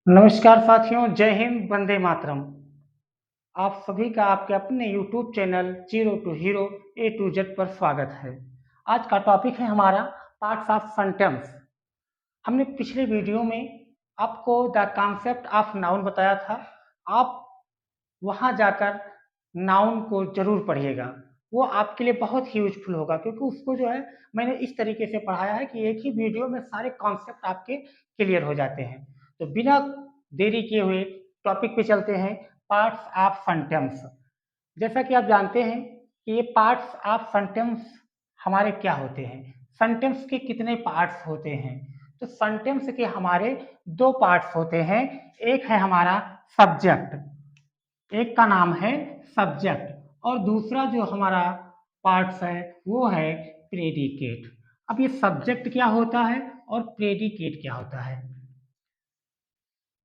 नमस्कार साथियों, जय हिंद, वंदे मातरम। आप सभी का आपके अपने YouTube channel zero to hero A to Z पर स्वागत है। आज का टॉपिक है हमारा पार्ट्स ऑफ सेंटेंस। हमने पिछले वीडियो में आपको द कॉन्सेप्ट ऑफ नाउन बताया था। आप वहाँ जाकर नाउन को ज़रूर पढ़िएगा। वो आपके लिए बहुत ही यूज़फुल होगा क्योंकि उसको जो है मैंने इस तरीके से पढ़ाया है कि एक ही वीडियो में सारे कॉन्सेप्ट आपके क्लियर हो जाते हैं। तो बिना देरी किए हुए टॉपिक पे चलते हैं, पार्ट्स ऑफ सेंटेंस। जैसा कि आप जानते हैं कि ये पार्ट्स ऑफ सेंटेंस हमारे क्या होते हैं? सेंटेंस के कितने पार्ट्स होते हैं? तो सेंटेंस के हमारे 2 पार्ट्स होते हैं। एक है हमारा सब्जेक्ट, एक का नाम है सब्जेक्ट और दूसरा जो हमारा पार्ट्स है वो है प्रेडिकेट। अब ये सब्जेक्ट क्या होता है और प्रेडिकेट क्या होता है?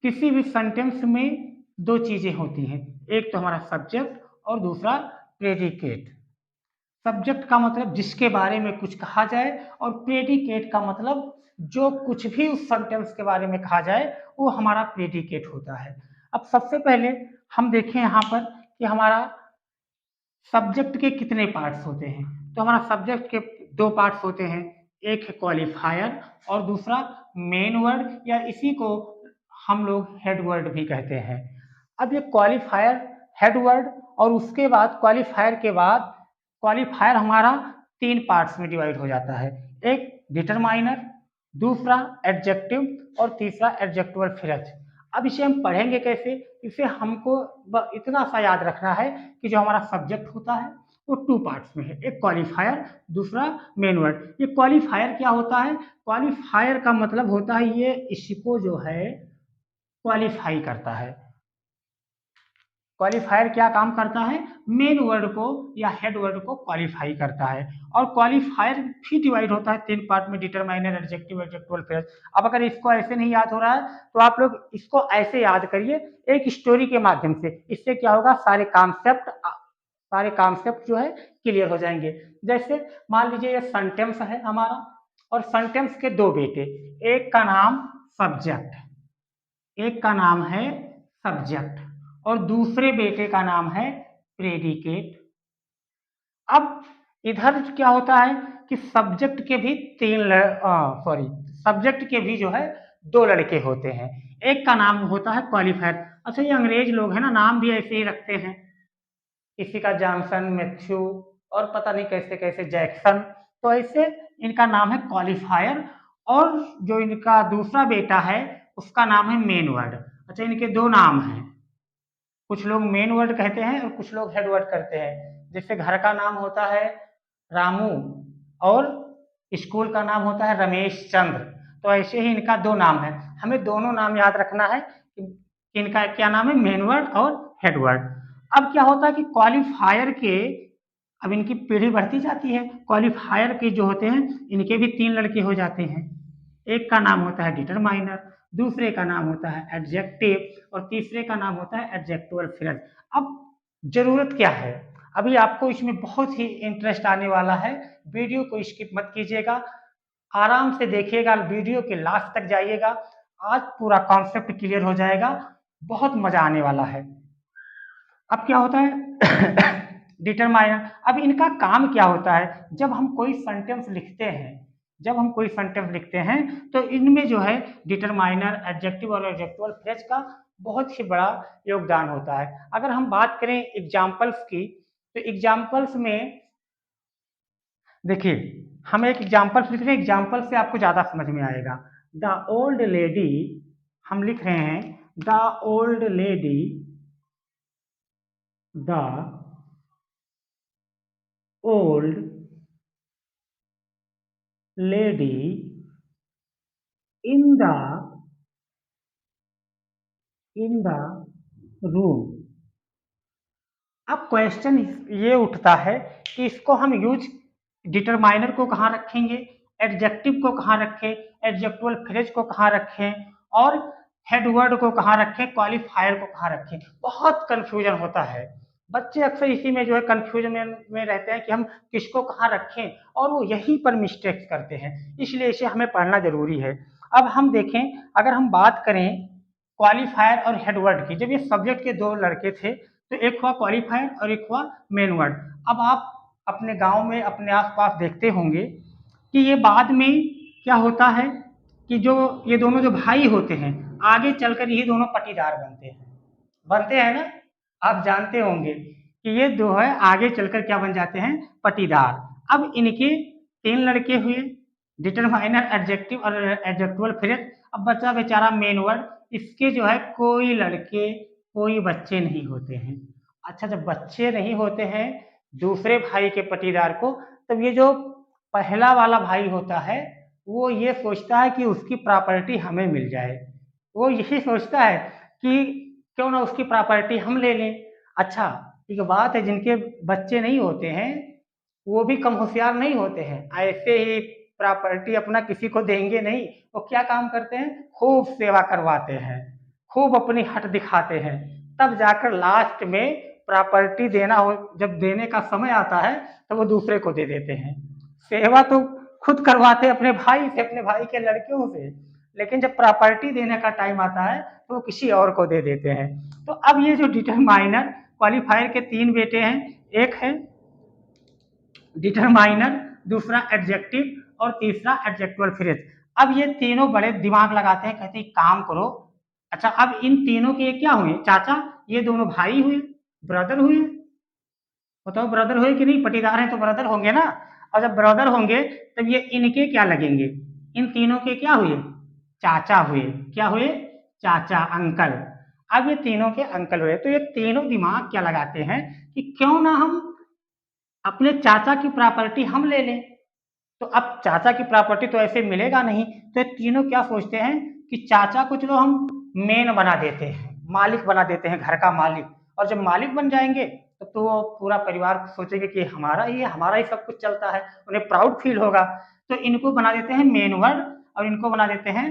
किसी भी सेंटेंस में 2 चीज़ें होती हैं, एक तो हमारा सब्जेक्ट और दूसरा प्रेडिकेट। सब्जेक्ट का मतलब जिसके बारे में कुछ कहा जाए और प्रेडिकेट का मतलब जो कुछ भी उस सेंटेंस के बारे में कहा जाए वो हमारा प्रेडिकेट होता है। अब सबसे पहले हम देखें यहाँ पर कि हमारा सब्जेक्ट के कितने पार्ट्स होते हैं। तो हमारा सब्जेक्ट के 2 पार्ट्स होते हैं, एक है क्वालिफायर और दूसरा मेन वर्ड या इसी को हम लोग हेड वर्ड भी कहते हैं। अब ये क्वालिफायर, हेड वर्ड और उसके बाद क्वालिफायर हमारा 3 पार्ट्स में डिवाइड हो जाता है। एक डिटरमाइनर, दूसरा एडजेक्टिव और तीसरा एडजेक्टिवल फ्रेज। अब इसे हम पढ़ेंगे कैसे? इसे हमको इतना सा याद रखना है कि जो हमारा सब्जेक्ट होता है वो 2 पार्ट्स में है, एक क्वालिफायर, दूसरा मेन वर्ड। ये क्वालिफायर क्या होता है? क्वालिफायर का मतलब होता है ये इसको जो है क्वालिफाई करता है। क्वालिफायर क्या काम करता है? मेन वर्ड को या हेड वर्ड को क्वालिफाई करता है। और क्वालिफायर भी डिवाइड होता है 3 पार्ट में, डिटरमाइनर, एडजेक्टिव, एडजेक्टिवल फ्रेज। अब अगर इसको ऐसे नहीं याद हो रहा है तो आप लोग इसको ऐसे याद करिए एक स्टोरी के माध्यम से। इससे क्या होगा, सारे कॉन्सेप्ट जो है क्लियर हो जाएंगे। जैसे मान लीजिए ये सेंटेंस है हमारा और सेंटेंस के 2 बेटे, एक का नाम सब्जेक्ट, एक का नाम है सब्जेक्ट और दूसरे बेटे का नाम है प्रेडिकेट। अब इधर क्या होता है कि सब्जेक्ट के भी सब्जेक्ट के भी जो है 2 लड़के होते हैं। एक का नाम होता है क्वालिफायर। अच्छा, ये अंग्रेज लोग हैं ना, नाम भी ऐसे ही रखते हैं, किसी का जॉनसन, मैथ्यू और पता नहीं कैसे कैसे जैक्सन। तो ऐसे इनका नाम है क्वालिफायर और जो इनका दूसरा बेटा है उसका नाम है मेन वर्ड। अच्छा, इनके 2 नाम हैं, कुछ लोग मेन वर्ड कहते हैं और कुछ लोग हेड वर्ड करते हैं। जैसे घर का नाम होता है रामू और स्कूल का नाम होता है रमेश चंद्र। तो ऐसे ही इनका 2 नाम है। हमें दोनों नाम याद रखना है कि इनका क्या नाम है, मेन वर्ड और हेड वर्ड। अब क्या होता है कि क्वालिफायर के, अब इनकी पीढ़ी बढ़ती जाती है, क्वालिफायर के जो होते हैं इनके भी 3 लड़के हो जाते हैं। एक का नाम होता है डिटरमाइनर, दूसरे का नाम होता है एडजेक्टिव और तीसरे का नाम होता है एडजेक्टिवल फ्रेज। अब जरूरत क्या है? अभी आपको इसमें बहुत ही इंटरेस्ट आने वाला है। वीडियो को स्किप मत कीजिएगा, आराम से देखिएगा, वीडियो के लास्ट तक जाइएगा। आज पूरा कॉन्सेप्ट क्लियर हो जाएगा, बहुत मजा आने वाला है। अब क्या होता है डिटरमाइनर। अब इनका काम क्या होता है? जब हम कोई सेंटेंस लिखते हैं तो इनमें जो है डिटरमाइनर, एडजेक्टिव और एडजेक्टिवल फ्रेज का बहुत ही बड़ा योगदान होता है। अगर हम बात करें एग्जाम्पल्स की, तो एग्जाम्पल्स में देखिए, हम एक एग्जाम्पल्स लिख रहे हैं, एग्जाम्पल से आपको ज्यादा समझ में आएगा। द ओल्ड लेडी, हम लिख रहे हैं the old lady, the old lady in the room. अब क्वेश्चन ये उठता है कि इसको हम यूज डिटरमाइनर को कहाँ रखेंगे, एडजेक्टिव को कहाँ रखें, एडजेक्टिवल फ्रेज को कहाँ रखें और हेड वर्ड को कहाँ रखें, क्वालिफायर को कहाँ रखें। बहुत कंफ्यूजन होता है, बच्चे अक्सर इसी में जो है कंफ्यूजन में रहते हैं कि हम किसको कहाँ रखें और वो यहीं पर मिस्टेक्स करते हैं। इसलिए इसे हमें पढ़ना जरूरी है। अब हम देखें, अगर हम बात करें क्वालिफायर और हेडवर्ड की। जब ये सब्जेक्ट के दो लड़के थे तो एक हुआ क्वालिफायर और एक हुआ मेन वर्ड। अब आप अपने गांव में अपने आसपास देखते होंगे कि ये बाद में क्या होता है कि जो ये दोनों जो भाई होते हैं आगे चलकर ये दोनों पटीदार बनते हैं ना। आप जानते होंगे कि ये दो है आगे चलकर क्या बन जाते हैं, पटीदार। अब इनके 3 लड़के हुए, डिटरमाइनर, एडजेक्टिव और एडजेक्टिवल फ्रेज। अब बचा बेचारा मेन वर्ड, इसके जो है कोई लड़के कोई बच्चे नहीं होते हैं। अच्छा, जब बच्चे नहीं होते हैं दूसरे भाई के पटीदार को, तब ये जो पहला वाला भाई होता है वो ये सोचता है कि उसकी प्रॉपर्टी हमें मिल जाए। वो यही सोचता है कि क्यों ना उसकी प्रॉपर्टी हम ले लें। अच्छा, एक बात है, जिनके बच्चे नहीं होते हैं वो भी कम होशियार नहीं होते हैं, ऐसे ही प्रॉपर्टी अपना किसी को देंगे नहीं। वो क्या काम करते हैं, खूब सेवा करवाते हैं, खूब अपनी हट दिखाते हैं, तब जाकर लास्ट में प्रॉपर्टी देना हो, जब देने का समय आता है तो वो दूसरे को दे देते हैं। सेवा तो खुद करवाते अपने भाई से, अपने भाई के लड़कियों से, लेकिन जब प्रॉपर्टी देने का टाइम आता है तो वो किसी और को दे देते हैं। तो अब ये जो डिटरमाइनर क्वालिफायर के 3 बेटे हैं, एक है डिटरमाइनर, दूसरा एडजेक्टिव और तीसरा एडजेक्टिवल फ्रेज। अब ये तीनों बड़े दिमाग लगाते हैं, कहते हैं काम करो। अच्छा, अब इन तीनों के क्या हुए, चाचा, ये दोनों भाई हुए, ब्रदर हुए। बताओ ब्रदर हुए कि नहीं, पटीदार हैं तो ब्रदर होंगे ना। और जब ब्रदर होंगे तब ये इनके क्या लगेंगे, इन तीनों के क्या हुए, चाचा हुए। क्या हुए, चाचा, अंकल। अब ये तीनों के अंकल हुए। तो ये तीनों दिमाग क्या लगाते हैं कि क्यों ना हम अपने चाचा की प्रॉपर्टी हम ले लें। तो अब चाचा की प्रॉपर्टी तो ऐसे मिलेगा नहीं, तो तीनों क्या सोचते हैं कि चाचा को चलो हम मेन बना देते हैं, मालिक बना देते हैं, घर का मालिक। और जब मालिक बन जाएंगे तो वो पूरा परिवार सोचेंगे कि हमारा ही सब कुछ चलता है, उन्हें प्राउड फील होगा। तो इनको बना देते हैं मेन वर्ड और इनको बना देते हैं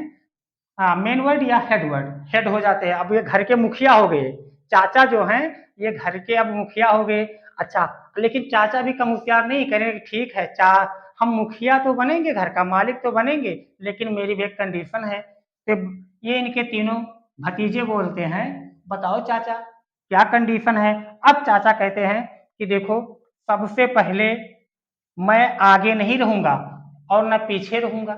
मेन वर्ड या हेड वर्ड, हेड हो जाते हैं। अब ये घर के मुखिया हो गए, चाचा जो हैं ये घर के अब मुखिया हो गए। अच्छा, लेकिन चाचा भी कम होशियार नहीं, करेंगे ठीक है हम मुखिया तो बनेंगे, घर का मालिक तो बनेंगे, लेकिन मेरी भी एक कंडीशन है। तो ये इनके तीनों भतीजे बोलते हैं, बताओ चाचा क्या कंडीशन है। अब चाचा कहते हैं कि देखो, सबसे पहले मैं आगे नहीं रहूंगा और न पीछे रहूंगा।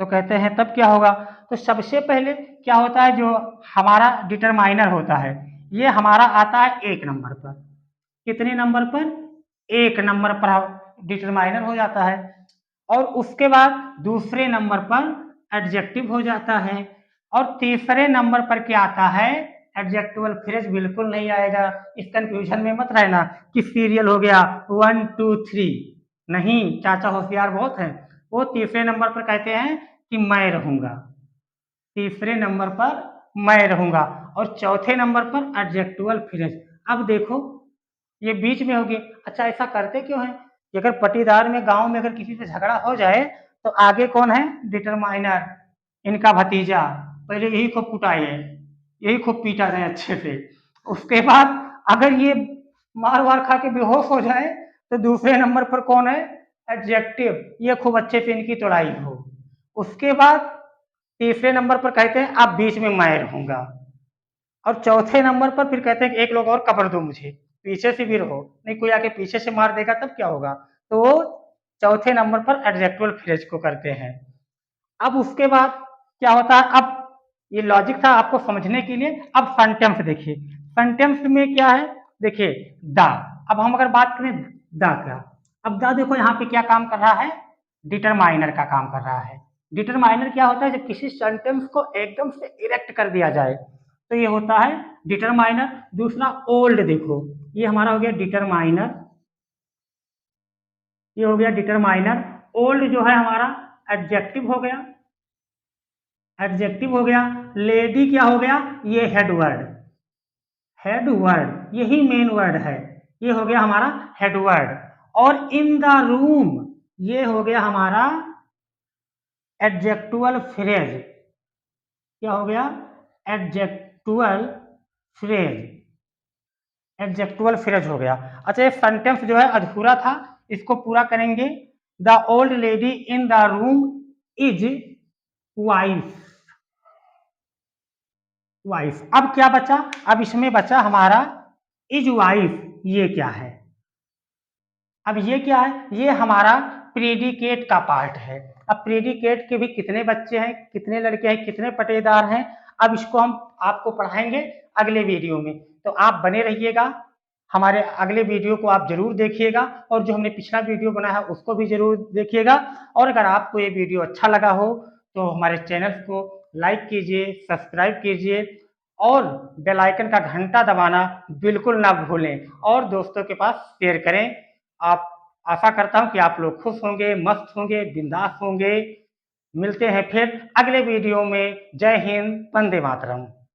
तो कहते हैं तब क्या होगा, तो सबसे पहले क्या होता है, जो हमारा डिटरमाइनर होता है ये हमारा आता है 1 नंबर पर। कितने नंबर पर, 1 नंबर पर डिटरमाइनर हो जाता है। और उसके बाद दूसरे नंबर पर एडजेक्टिव हो जाता है और तीसरे नंबर पर क्या आता है, एडजेक्टिवल फ्रेज बिल्कुल नहीं आएगा। इस कंफ्यूजन में मत रहना कि सीरियल हो गया 1 2 3, नहीं, चाचा होशियार बहुत है। वो तीसरे नंबर पर कहते हैं कि मैं रहूंगा, तीसरे नंबर पर मैं रहूंगा और चौथे नंबर पर एडजेक्टिवल फ्रेज। अब देखो ये बीच में होगी। अच्छा, ऐसा करते क्यों है कि अगर पटीदार में गांव में अगर किसी से झगड़ा हो जाए तो आगे कौन है, डिटरमाइनर, इनका भतीजा, पहले यही खूब कुटाए, यही खूब पीटा जाए अच्छे से। उसके बाद अगर ये मार वार खा के बेहोश हो जाए तो दूसरे नंबर पर कौन है, एडजेक्टिव, ये खूब अच्छे से इनकी तोड़ाई हो। उसके बाद तीसरे नंबर पर कहते हैं अब बीच में मैं रहूंगा और चौथे नंबर पर फिर कहते हैं कि एक लोग और कवर दो मुझे, पीछे से भी रहो, नहीं कोई आके पीछे से मार देगा तब क्या होगा। तो वो चौथे नंबर पर एडजेक्टिवल फ्रेज को करते हैं। अब उसके बाद क्या होता है, अब ये लॉजिक था आपको समझने के लिए। अब सेंटेंस देखिए, सेंटेंस में क्या है, देखिए द। अब हम अगर बात करें द का, अब द देखो यहाँ पे क्या काम कर रहा है, डिटरमाइनर का काम कर रहा है। डिटरमाइनर क्या होता है, जब किसी सेंटेंस को एकदम से इरेक्ट कर दिया जाए तो ये होता है डिटरमाइनर। दूसरा ओल्ड, देखो ये हमारा हो गया डिटरमाइनर, ये हो गया डिटरमाइनर। ओल्ड जो है हमारा एडजेक्टिव हो गया, एडजेक्टिव हो गया। लेडी क्या हो गया, ये हेड वर्ड, हेड वर्ड यही मेन वर्ड है, ये हो गया हमारा हेड वर्ड। और इन द रूम ये हो गया हमारा एडजेक्टिवल फ्रेज, क्या हो गया, एडजेक्टिवल फ्रेज, एडजेक्टिवल फ्रेज हो गया। अच्छा, ये सेंटेंस जो है अधूरा था, इसको पूरा करेंगे। The old lady in the room is wife, wife. अब क्या बचा? अब इसमें बचा हमारा इज वाइफ। ये क्या है? अब ये क्या है? ये हमारा प्रेडिकेट का पार्ट है। अब प्रेडिकेट के भी कितने बच्चे हैं, कितने लड़के हैं, कितने पटेदार हैं, अब इसको हम आपको पढ़ाएंगे अगले वीडियो में। तो आप बने रहिएगा, हमारे अगले वीडियो को आप जरूर देखिएगा, और जो हमने पिछला वीडियो बनाया है उसको भी जरूर देखिएगा। और अगर आपको ये वीडियो अच्छा लगा हो तो हमारे चैनल को लाइक कीजिए, सब्सक्राइब कीजिए, और बेल आइकन का घंटा दबाना बिल्कुल ना भूलें, और दोस्तों के पास शेयर करें। आप आशा करता हूं कि आप लोग खुश होंगे, मस्त होंगे, बिंदास होंगे। मिलते हैं फिर अगले वीडियो में। जय हिंद, वंदे मातरम।